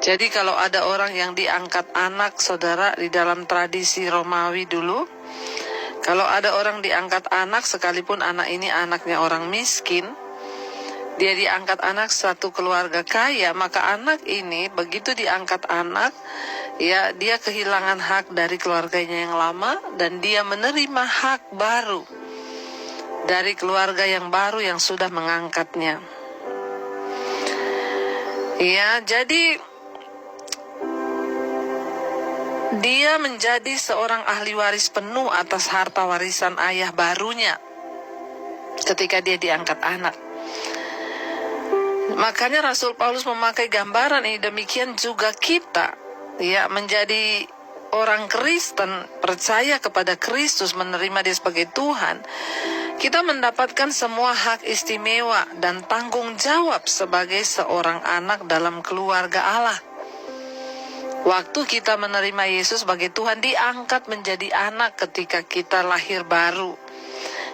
Jadi kalau ada orang yang diangkat anak, saudara, di dalam tradisi Romawi dulu, kalau ada orang diangkat anak, sekalipun anak ini anaknya orang miskin, dia diangkat anak satu keluarga kaya, maka anak ini begitu diangkat anak, ya dia kehilangan hak dari keluarganya yang lama dan dia menerima hak baru dari keluarga yang baru yang sudah mengangkatnya. Ya, jadi dia menjadi seorang ahli waris penuh atas harta warisan ayah barunya ketika dia diangkat anak. Makanya Rasul Paulus memakai gambaran ini, demikian juga kita, ya, menjadi orang Kristen, percaya kepada Kristus, menerima Dia sebagai Tuhan. Kita mendapatkan semua hak istimewa dan tanggung jawab sebagai seorang anak dalam keluarga Allah. Waktu kita menerima Yesus sebagai Tuhan, diangkat menjadi anak ketika kita lahir baru.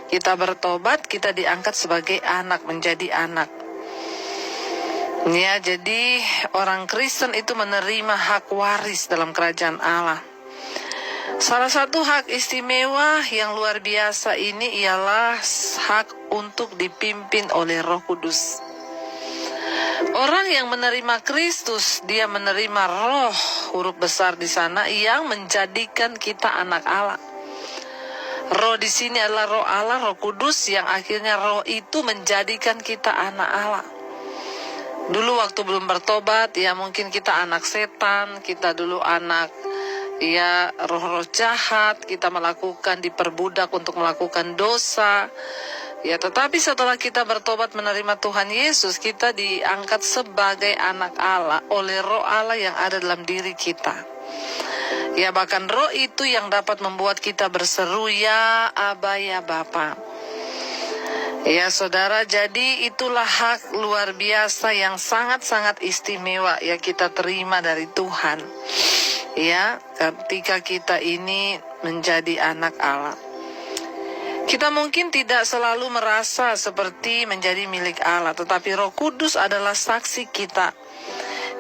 Kita bertobat, kita diangkat sebagai anak, menjadi anak. Ya, jadi orang Kristen itu menerima hak waris dalam kerajaan Allah. Salah satu hak istimewa yang luar biasa ini ialah hak untuk dipimpin oleh Roh Kudus. Orang yang menerima Kristus, dia menerima roh, huruf besar di sana, yang menjadikan kita anak Allah. Roh di sini adalah roh Allah, Roh Kudus, yang akhirnya roh itu menjadikan kita anak Allah. Dulu waktu belum bertobat, ya mungkin kita anak setan, kita dulu anak, ya, roh-roh jahat, kita melakukan, diperbudak untuk melakukan dosa. Ya, tetapi setelah kita bertobat menerima Tuhan Yesus, kita diangkat sebagai anak Allah oleh roh Allah yang ada dalam diri kita. Ya, bahkan roh itu yang dapat membuat kita berseru, ya Aba, ya Bapa. Ya saudara, jadi itulah hak luar biasa yang sangat-sangat istimewa ya kita terima dari Tuhan. Ya, ketika kita ini menjadi anak Allah. Kita mungkin tidak selalu merasa seperti menjadi milik Allah, tetapi Roh Kudus adalah saksi kita.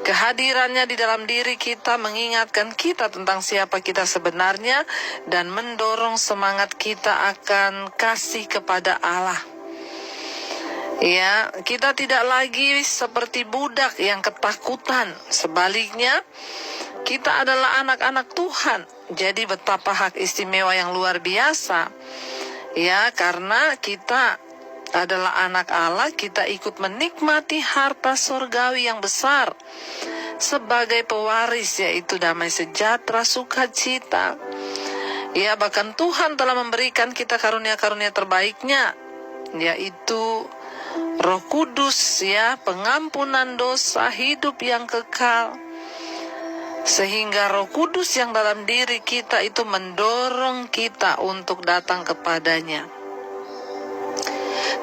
Kehadirannya di dalam diri kita mengingatkan kita tentang siapa kita sebenarnya dan mendorong semangat kita akan kasih kepada Allah. Ya, kita tidak lagi seperti budak yang ketakutan. Sebaliknya, kita adalah anak-anak Tuhan. Jadi betapa hak istimewa yang luar biasa. Ya, karena kita adalah anak Allah, kita ikut menikmati harta surgawi yang besar sebagai pewaris, yaitu damai sejahtera, sukacita. Ya, bahkan Tuhan telah memberikan kita karunia-karunia terbaiknya, yaitu Roh Kudus, ya, pengampunan dosa, hidup yang kekal. Sehingga Roh Kudus yang dalam diri kita itu mendorong kita untuk datang kepadanya.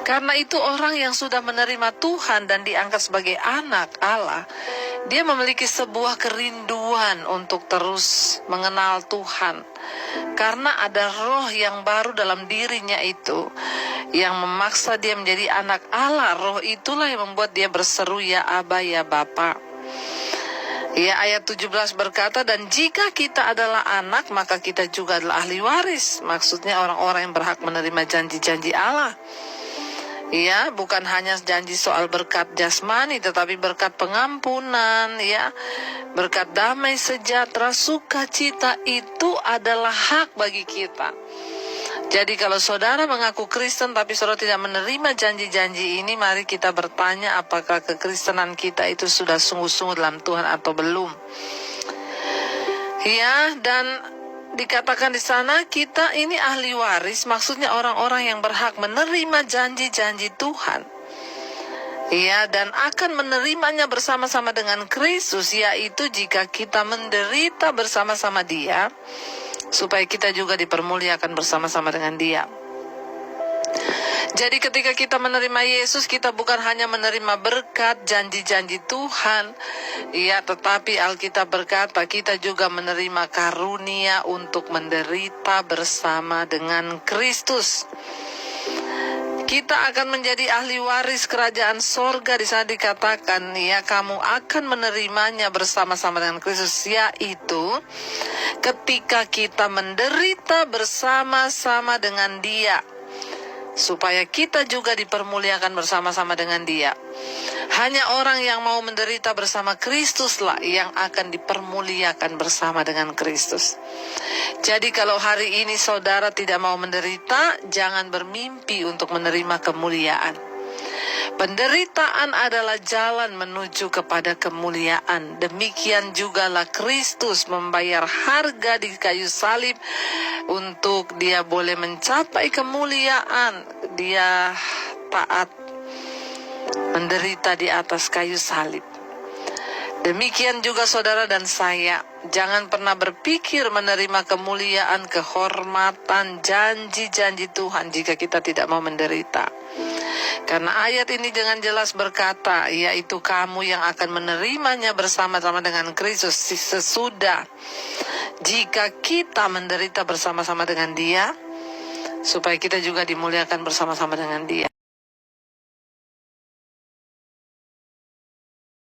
Karena itu orang yang sudah menerima Tuhan dan diangkat sebagai anak Allah, dia memiliki sebuah kerinduan untuk terus mengenal Tuhan. Karena ada roh yang baru dalam dirinya itu, yang memaksa dia menjadi anak Allah. Roh itulah yang membuat dia berseru, ya Aba, ya Bapa. Ya, ayat 17 berkata, dan jika kita adalah anak, maka kita juga adalah ahli waris. Maksudnya orang-orang yang berhak menerima janji-janji Allah. Ya, bukan hanya janji soal berkat jasmani, tetapi berkat pengampunan, ya, berkat damai sejahtera, sukacita, itu adalah hak bagi kita. Jadi kalau saudara mengaku Kristen tapi saudara tidak menerima janji-janji ini, mari kita bertanya apakah kekristenan kita itu sudah sungguh-sungguh dalam Tuhan atau belum. Ya, dan dikatakan di sana kita ini ahli waris, maksudnya orang-orang yang berhak menerima janji-janji Tuhan. Ya, dan akan menerimanya bersama-sama dengan Kristus, yaitu jika kita menderita bersama-sama Dia, supaya kita juga dipermuliakan bersama-sama dengan Dia. Jadi ketika kita menerima Yesus, kita bukan hanya menerima berkat janji-janji Tuhan, ya, tetapi Alkitab berkata kita juga menerima karunia untuk menderita bersama dengan Kristus. kita akan menjadi ahli waris kerajaan sorga. Di sana dikatakan, ya, kamu akan menerimanya bersama-sama dengan Kristus, yaitu ketika kita menderita bersama-sama dengan Dia, supaya kita juga dipermuliakan bersama-sama dengan Dia. Hanya orang yang mau menderita bersama Kristuslah yang akan dipermuliakan bersama dengan Kristus. Jadi kalau hari ini saudara tidak mau menderita, jangan bermimpi untuk menerima kemuliaan. Penderitaan adalah jalan menuju kepada kemuliaan. Demikian jugalah Kristus membayar harga di kayu salib untuk Dia boleh mencapai kemuliaan. Dia taat menderita di atas kayu salib. Demikian juga saudara dan saya, jangan pernah berpikir menerima kemuliaan, kehormatan, janji-janji Tuhan jika kita tidak mau menderita. Karena ayat ini dengan jelas berkata, yaitu kamu yang akan menerimanya bersama-sama dengan Kristus sesudah jika kita menderita bersama-sama dengan Dia, supaya kita juga dimuliakan bersama-sama dengan Dia.